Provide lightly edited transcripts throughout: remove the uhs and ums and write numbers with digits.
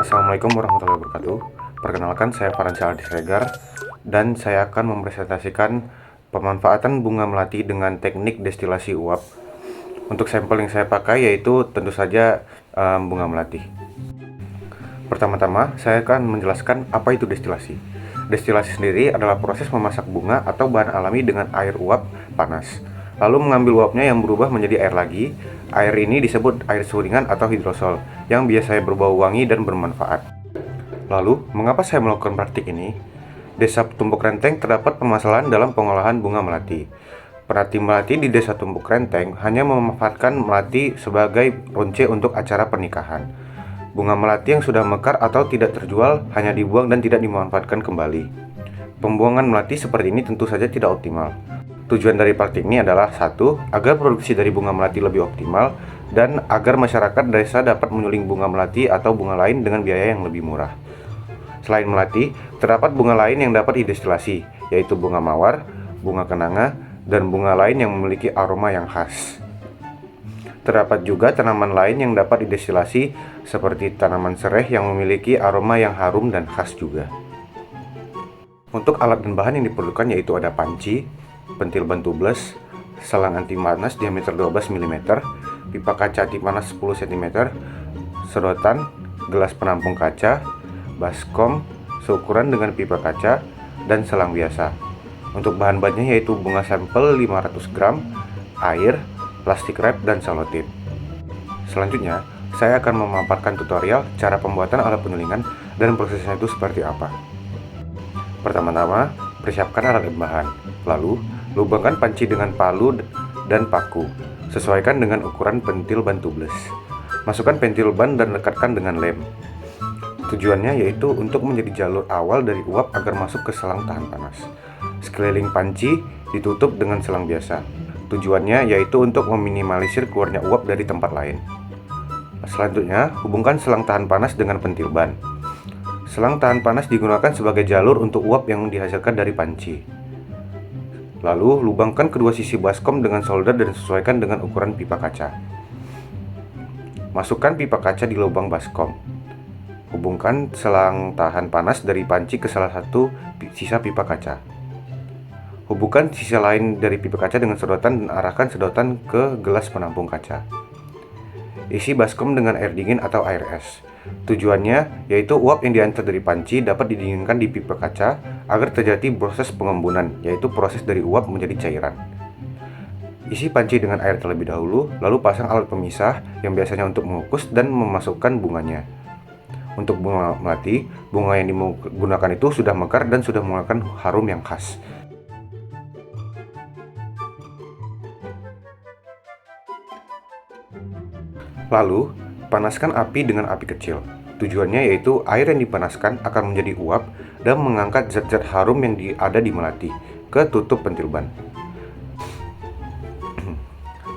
Assalamualaikum warahmatullahi wabarakatuh. Perkenalkan, saya Farhansyah Aldi Siregar dan saya akan mempresentasikan pemanfaatan bunga melati dengan teknik destilasi uap. Untuk sampel yang saya pakai yaitu tentu saja bunga melati. Pertama-tama, saya akan menjelaskan apa itu destilasi. Destilasi sendiri adalah proses memasak bunga atau bahan alami dengan air uap panas, lalu mengambil uapnya yang berubah menjadi air lagi. Air ini disebut air suringan atau hidrosol, yang biasanya berbau wangi dan bermanfaat. Lalu, mengapa saya melakukan praktik ini? Desa Tumbuk Renteng terdapat permasalahan dalam pengolahan bunga melati. Penati melati di Desa Tumbuk Renteng hanya memanfaatkan melati sebagai ronce untuk acara pernikahan. Bunga melati yang sudah mekar atau tidak terjual hanya dibuang dan tidak dimanfaatkan kembali. Pembuangan melati seperti ini tentu saja tidak optimal. Tujuan dari praktik ini adalah 1. Agar produksi dari bunga melati lebih optimal, dan agar masyarakat desa dapat menyuling bunga melati atau bunga lain dengan biaya yang lebih murah. Selain melati, terdapat bunga lain yang dapat didestilasi, yaitu bunga mawar, bunga kenanga, dan bunga lain yang memiliki aroma yang khas. Terdapat juga tanaman lain yang dapat didestilasi, seperti tanaman sereh yang memiliki aroma yang harum dan khas juga. Untuk alat dan bahan yang diperlukan yaitu ada panci, pentil ban tubles, selang anti panas diameter 12 mm, pipa kaca anti panas 10 cm, sedotan, gelas penampung kaca, baskom seukuran dengan pipa kaca, dan selang biasa. Untuk bahan-bahannya yaitu bunga sampel 500 gram, air, plastik wrap, dan selotip. Selanjutnya, saya akan memaparkan tutorial cara pembuatan alat penyulingan dan prosesnya itu seperti apa. Pertama-tama, persiapkan alat dan bahan. Lalu, lubangkan panci dengan palu dan paku. Sesuaikan dengan ukuran pentil ban tubles. Masukkan pentil ban dan lekatkan dengan lem. Tujuannya yaitu untuk menjadi jalur awal dari uap agar masuk ke selang tahan panas. Sekeliling panci ditutup dengan selang biasa. Tujuannya yaitu untuk meminimalisir keluarnya uap dari tempat lain. Selanjutnya, hubungkan selang tahan panas dengan pentil ban. Selang tahan panas digunakan sebagai jalur untuk uap yang dihasilkan dari panci. Lalu, lubangkan kedua sisi baskom dengan solder dan sesuaikan dengan ukuran pipa kaca. Masukkan pipa kaca di lubang baskom. Hubungkan selang tahan panas dari panci ke salah satu sisa pipa kaca. Hubungkan sisi lain dari pipa kaca dengan sedotan dan arahkan sedotan ke gelas penampung kaca. Isi baskom dengan air dingin atau air es. Tujuannya yaitu uap yang diantar dari panci dapat didinginkan di pipa kaca agar terjadi proses pengembunan, yaitu proses dari uap menjadi cairan. Isi panci dengan air terlebih dahulu, lalu pasang alat pemisah yang biasanya untuk mengukus dan memasukkan bunganya. Untuk bunga melati, bunga yang digunakan itu sudah mekar dan sudah mengeluarkan harum yang khas. Lalu, panaskan api dengan api kecil. Tujuannya yaitu air yang dipanaskan akan menjadi uap dan mengangkat zat-zat harum yang ada di melati ke tutup pentil ban.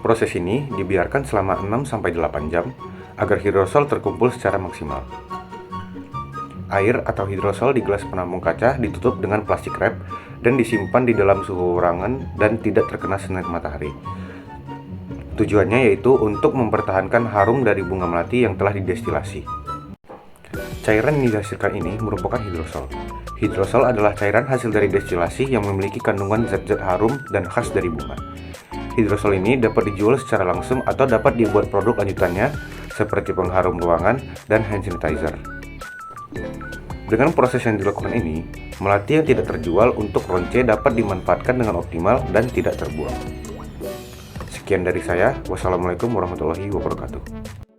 Proses ini dibiarkan selama 6-8 jam agar hidrosol terkumpul secara maksimal. Air atau hidrosol di gelas penampung kaca ditutup dengan plastik wrap dan disimpan di dalam suhu ruangan dan tidak terkena sinar matahari. Tujuannya yaitu untuk mempertahankan harum dari bunga melati yang telah didestilasi. Cairan yang dihasilkan ini merupakan hidrosol. Hidrosol adalah cairan hasil dari destilasi yang memiliki kandungan zat-zat harum dan khas dari bunga. Hidrosol ini dapat dijual secara langsung atau dapat dibuat produk lanjutannya seperti pengharum ruangan dan hand sanitizer. Dengan proses yang dilakukan ini, melati yang tidak terjual untuk ronce dapat dimanfaatkan dengan optimal dan tidak terbuang. Sekian dari saya. Wassalamualaikum warahmatullahi wabarakatuh.